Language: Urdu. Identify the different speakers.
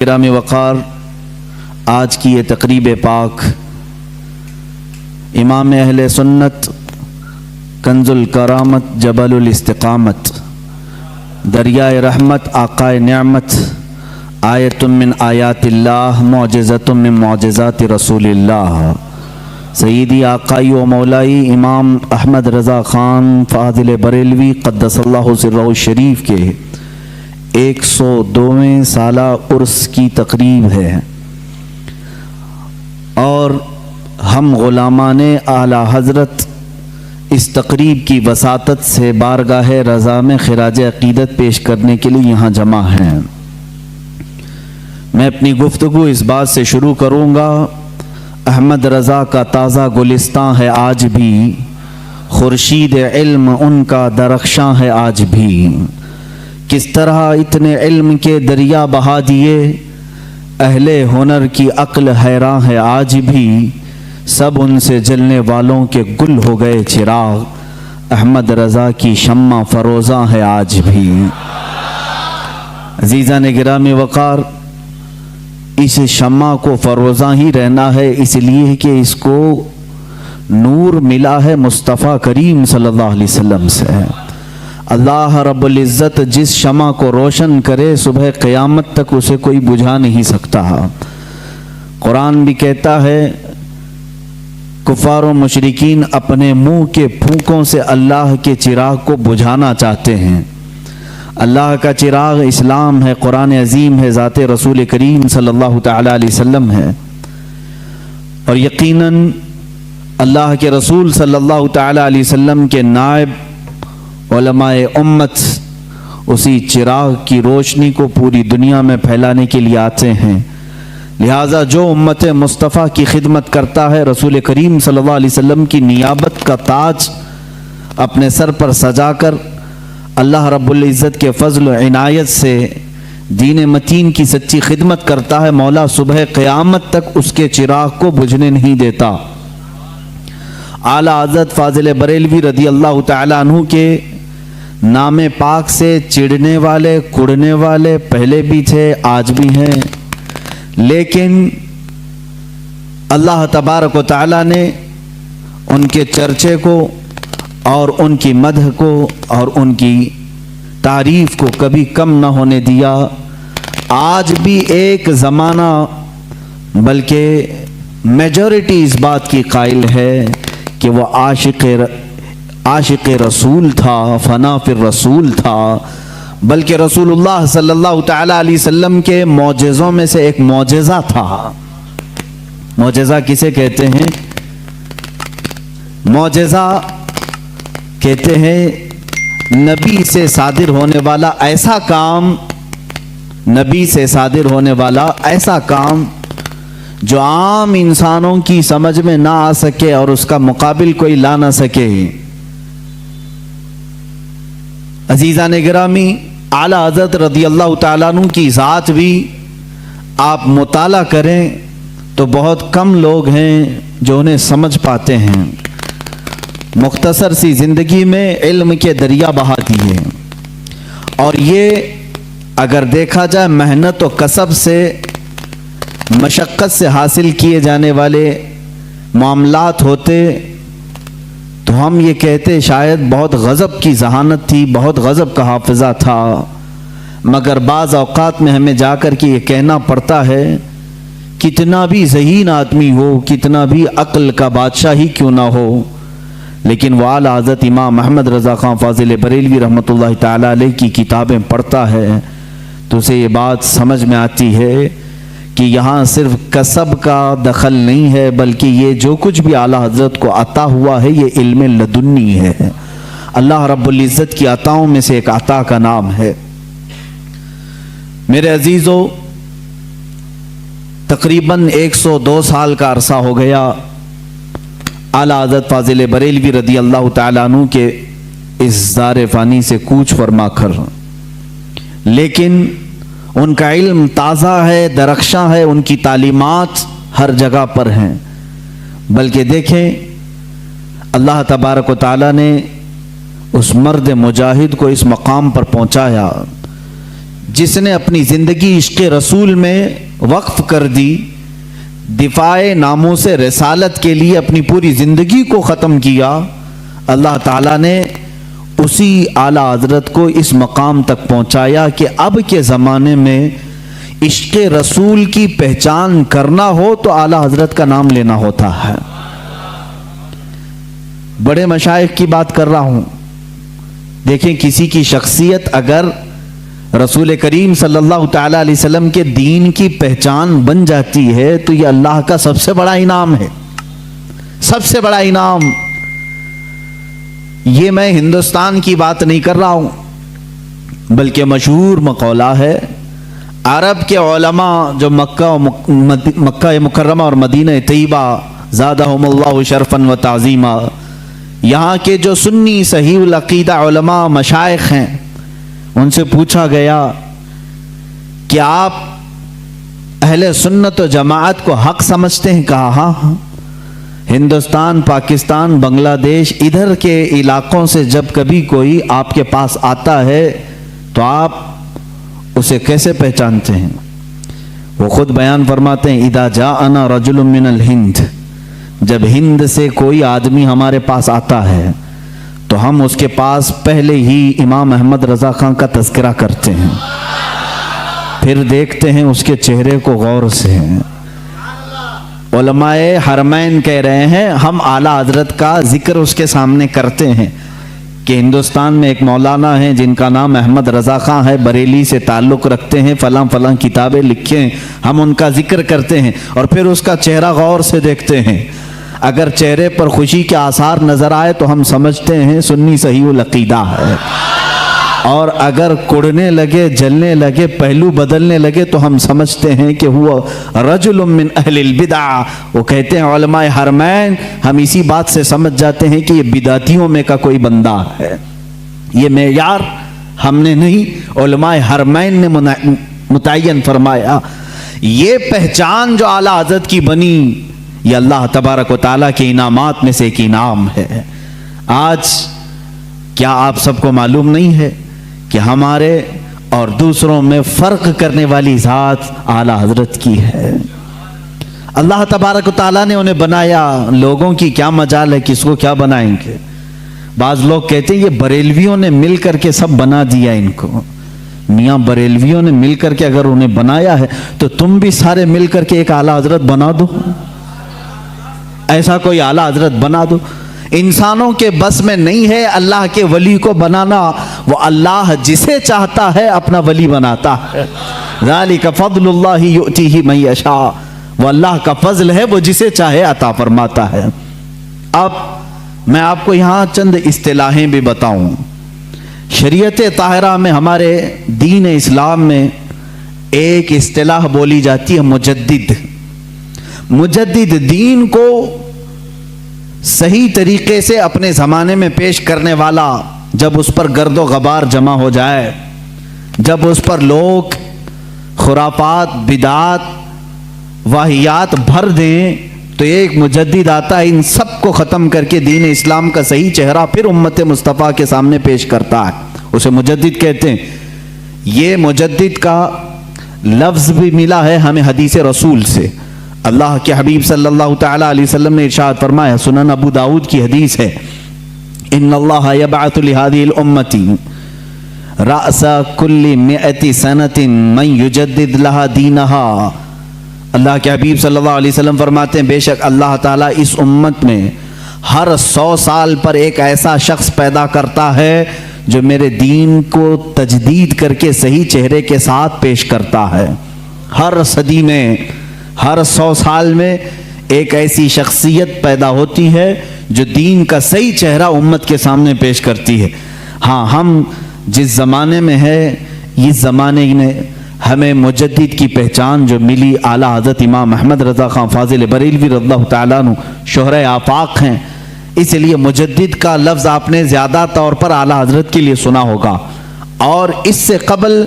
Speaker 1: کرام وقار، آج کی یہ تقریب پاک امام اہل سنت، کنز الکرامت، جبل الاستقامت، دریائے رحمت، آقائے نعمت، آیت من آیات اللہ، معجزۃ من معجزات رسول اللہ، سیدی آقائی و مولائی امام احمد رضا خان فاضل بریلوی قدس اللہ سرہ الشریف کے 102ویں سالہ عرس کی تقریب ہے، اور ہم غلامان اعلیٰ حضرت اس تقریب کی وساطت سے بارگاہ رضا میں خراج عقیدت پیش کرنے کے لیے یہاں جمع ہیں۔ میں اپنی گفتگو اس بات سے شروع کروں گا، احمد رضا کا تازہ گلستاں ہے آج بھی، خورشید علم ان کا درخشاں ہے آج بھی، کس طرح اتنے علم کے دریا بہا دیے، اہل ہنر کی عقل حیراں ہے آج بھی، سب ان سے جلنے والوں کے گل ہو گئے چراغ، احمد رضا کی شمع فروزاں ہے آج بھی۔ عزیزان گرامی وقار، اس شمع کو فروزاں ہی رہنا ہے، اس لیے کہ اس کو نور ملا ہے مصطفیٰ کریم صلی اللہ علیہ وسلم سے۔ اللہ رب العزت جس شمع کو روشن کرے، صبح قیامت تک اسے کوئی بجھا نہیں سکتا۔ قرآن بھی کہتا ہے کفار و مشرکین اپنے منہ کے پھونکوں سے اللہ کے چراغ کو بجھانا چاہتے ہیں۔ اللہ کا چراغ اسلام ہے، قرآن عظیم ہے، ذات رسول کریم صلی اللہ تعالی علیہ وسلم ہے، اور یقیناً اللہ کے رسول صلی اللہ تعالی علیہ وسلم کے نائب علماء امت اسی چراغ کی روشنی کو پوری دنیا میں پھیلانے کے لیے آتے ہیں۔ لہٰذا جو امت مصطفیٰ کی خدمت کرتا ہے، رسول کریم صلی اللہ علیہ وسلم کی نیابت کا تاج اپنے سر پر سجا کر اللہ رب العزت کے فضل و عنایت سے دین متین کی سچی خدمت کرتا ہے، مولا صبح قیامت تک اس کے چراغ کو بجھنے نہیں دیتا۔ اعلیٰ حضرت فاضل بریلوی رضی اللہ تعالیٰ عنہ کے نام پاک سے چڑھنے والے، کڑنے والے پہلے بھی تھے، آج بھی ہیں، لیکن اللہ تبارک و تعالیٰ نے ان کے چرچے کو اور ان کی مدح کو اور ان کی تعریف کو کبھی کم نہ ہونے دیا۔ آج بھی ایک زمانہ بلکہ میجورٹی اس بات کی قائل ہے کہ وہ عاشق رسول تھا، فنا فی الرسول تھا، بلکہ رسول اللہ صلی اللہ تعالی علیہ وسلم کے معجزوں میں سے ایک معجزہ تھا۔ معجزہ کسے کہتے ہیں؟ معجزہ کہتے ہیں نبی سے صادر ہونے والا ایسا کام، نبی سے صادر ہونے والا ایسا کام جو عام انسانوں کی سمجھ میں نہ آ سکے اور اس کا مقابل کوئی لا نہ سکے۔ عزیزان گرامی، اعلیٰ حضرت رضی اللہ تعالیٰ عنہ کی ذات بھی آپ مطالعہ کریں تو بہت کم لوگ ہیں جو انہیں سمجھ پاتے ہیں۔ مختصر سی زندگی میں علم کے دریا بہا دیے، اور یہ اگر دیکھا جائے محنت و کسب سے، مشقت سے حاصل کیے جانے والے معاملات ہوتے تو ہم یہ کہتے شاید بہت غضب کی ذہانت تھی، بہت غضب کا حافظہ تھا، مگر بعض اوقات میں ہمیں جا کر کے یہ کہنا پڑتا ہے کتنا بھی ذہین آدمی ہو، کتنا بھی عقل کا بادشاہ ہی کیوں نہ ہو، لیکن وہ اعلیٰ حضرت امام احمد رضا خان فاضل بریلوی رحمۃ اللہ تعالی علیہ کی کتابیں پڑھتا ہے تو اسے یہ بات سمجھ میں آتی ہے کہ یہاں صرف کسب کا دخل نہیں ہے، بلکہ یہ جو کچھ بھی اعلیٰ حضرت کو عطا ہوا ہے یہ علم لدنی ہے، اللہ رب العزت کی عطاؤں میں سے ایک عطا کا نام ہے۔ میرے عزیزو، تقریباً 102 سال کا عرصہ ہو گیا اعلیٰ حضرت فاضل بریلوی رضی اللہ تعالیٰ عنہ کے اس دار فانی سے کوچ فرما کر، لیکن ان کا علم تازہ ہے، درخشاں ہے، ان کی تعلیمات ہر جگہ پر ہیں، بلکہ دیکھیں اللہ تبارک و تعالیٰ نے اس مرد مجاہد کو اس مقام پر پہنچایا جس نے اپنی زندگی عشق رسول میں وقف کر دی، دفاع ناموس رسالت کے لیے اپنی پوری زندگی کو ختم کیا، اللہ تعالیٰ نے اسی اعلیٰ حضرت کو اس مقام تک پہنچایا کہ اب کے زمانے میں عشق رسول کی پہچان کرنا ہو تو اعلیٰ حضرت کا نام لینا ہوتا ہے۔ بڑے مشائخ کی بات کر رہا ہوں، دیکھیں کسی کی شخصیت اگر رسول کریم صلی اللہ تعالیٰ علیہ وسلم کے دین کی پہچان بن جاتی ہے تو یہ اللہ کا سب سے بڑا انعام ہے، سب سے بڑا انعام۔ یہ میں ہندوستان کی بات نہیں کر رہا ہوں، بلکہ مشہور مقولہ ہے، عرب کے علماء جو مکہ مکرمہ اور مدینہ طیبہ زادہم اللہ شرفا و تعظیما، یہاں کے جو سنی صحیح العقیدہ علماء مشائخ ہیں، ان سے پوچھا گیا کہ آپ اہل سنت و جماعت کو حق سمجھتے ہیں؟ کہا ہاں، ہندوستان، پاکستان، بنگلہ دیش، ادھر کے علاقوں سے جب کبھی کوئی آپ کے پاس آتا ہے تو آپ اسے کیسے پہچانتے ہیں؟ وہ خود بیان فرماتے ہیں، اذا جاءنا رجل من الہند، جب ہند سے کوئی آدمی ہمارے پاس آتا ہے تو ہم اس کے پاس پہلے ہی امام احمد رضا خان کا تذکرہ کرتے ہیں، پھر دیکھتے ہیں اس کے چہرے کو غور سے۔ علماء حرمین کہہ رہے ہیں ہم اعلیٰ حضرت کا ذکر اس کے سامنے کرتے ہیں کہ ہندوستان میں ایک مولانا ہیں جن کا نام احمد رضا خان ہے، بریلی سے تعلق رکھتے ہیں، فلاں فلاں کتابیں لکھے ہیں، ہم ان کا ذکر کرتے ہیں اور پھر اس کا چہرہ غور سے دیکھتے ہیں، اگر چہرے پر خوشی کے آثار نظر آئے تو ہم سمجھتے ہیں سنی صحیح العقیدہ ہے، اور اگر کڑنے لگے، جلنے لگے، پہلو بدلنے لگے تو ہم سمجھتے ہیں کہ وہ رجل من اہل البدع۔ وہ کہتے ہیں علماء حرمین ہم اسی بات سے سمجھ جاتے ہیں کہ یہ بدعتیوں میں کا کوئی بندہ ہے۔ یہ معیار ہم نے نہیں، علماء حرمین نے متعین فرمایا۔ یہ پہچان جو اعلیٰ حضرت کی بنی، یہ اللہ تبارک و تعالیٰ کے انعامات میں سے ایک انعام ہے۔ آج کیا آپ سب کو معلوم نہیں ہے کہ ہمارے اور دوسروں میں فرق کرنے والی ذات اعلیٰ حضرت کی ہے؟ اللہ تبارک و تعالیٰ نے انہیں بنایا، لوگوں کی کیا مجال ہے کس کو کیا بنائیں گے۔ بعض لوگ کہتے ہیں یہ بریلویوں نے مل کر کے سب بنا دیا ان کو۔ میاں بریلویوں نے مل کر کے اگر انہیں بنایا ہے تو تم بھی سارے مل کر کے ایک اعلیٰ حضرت بنا دو، ایسا کوئی اعلیٰ حضرت بنا دو۔ انسانوں کے بس میں نہیں ہے اللہ کے ولی کو بنانا، وہ اللہ جسے چاہتا ہے اپنا ولی بناتا ہے۔ ذالک فضل اللہ یؤتیہ من یشاء، وہ اللہ کا فضل ہے، وہ جسے چاہے عطا فرماتا ہے۔ اب میں آپ کو یہاں چند اصطلاحیں بھی بتاؤں۔ شریعت طاہرہ میں، ہمارے دین اسلام میں ایک اصطلاح بولی جاتی ہے مجدد۔ مجدد دین کو صحیح طریقے سے اپنے زمانے میں پیش کرنے والا، جب اس پر گرد و غبار جمع ہو جائے، جب اس پر لوگ خرافات، بدعات، واہیات بھر دیں تو ایک مجدد آتا ہے، ان سب کو ختم کر کے دین اسلام کا صحیح چہرہ پھر امت مصطفیٰ کے سامنے پیش کرتا ہے، اسے مجدد کہتے ہیں۔ یہ مجدد کا لفظ بھی ملا ہے ہمیں حدیث رسول سے۔ اللہ کے حبیب صلی اللہ تعالیٰ علیہ وسلم نے ارشاد فرمایا، سنن ابو داؤد کی حدیث ہے، ان اللہ یبعث لہذه الامة رأس کل 100 سنة من یجدد لها دینها۔ اللہ کے حبیب صلی اللہ علیہ وسلم فرماتے ہیں، بے شک اللہ تعالیٰ اس امت میں ہر 100 سال پر ایک ایسا شخص پیدا کرتا ہے جو میرے دین کو تجدید کر کے صحیح چہرے کے ساتھ پیش کرتا ہے۔ ہر صدی میں، ہر 100 سال میں ایک ایسی شخصیت پیدا ہوتی ہے جو دین کا صحیح چہرہ امت کے سامنے پیش کرتی ہے۔ ہاں، ہم جس زمانے میں ہے، اس زمانے میں ہمیں مجدد کی پہچان جو ملی، اعلیٰ حضرت امام احمد رضا خان فاضل بریلوی رضی اللہ تعالیٰ عنہ شہرۂ آفاق ہیں، اس لیے مجدد کا لفظ آپ نے زیادہ طور پر اعلیٰ حضرت کے لیے سنا ہوگا، اور اس سے قبل